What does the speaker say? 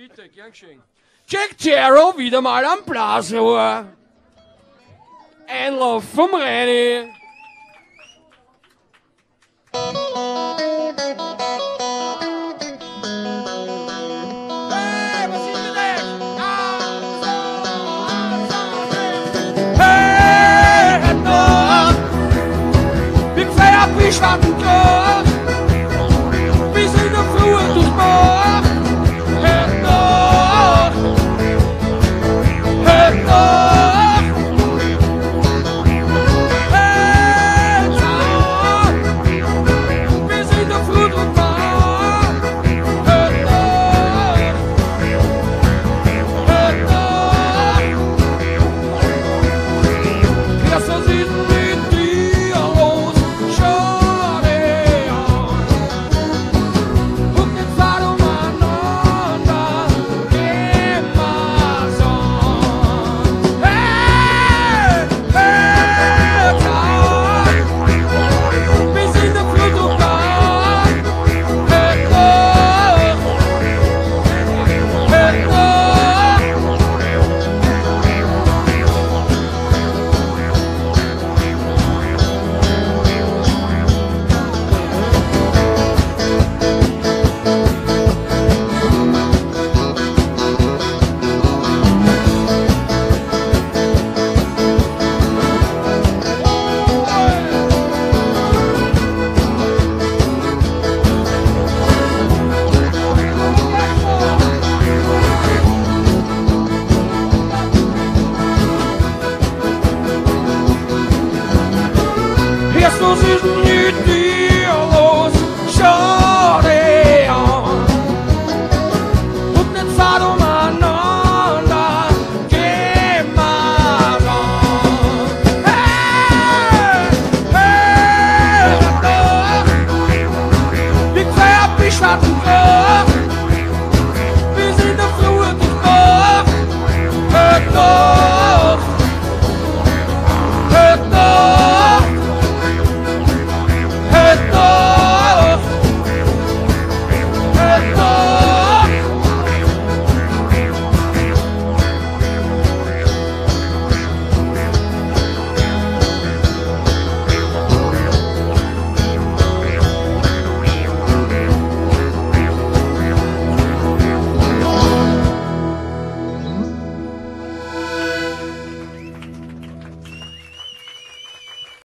Bitte, gern geschehen. Jack Jarrow wieder mal am Blasrohr. Einlauf vom Reini. Hey, was ist mit euch? Hey, da! Wir feiern wie schwarzen Gras. Wir sind auf Ruhe durch Bach. Hey, da! Hey, da! Jesus ist nicht dir los, schau dir an. Und nicht fahrt umeinander, geh mal ran. Hey, hey, da, wir feiern die schwarzen Kraft. Wir sind auf Ruhe durch Bach. Hey, da.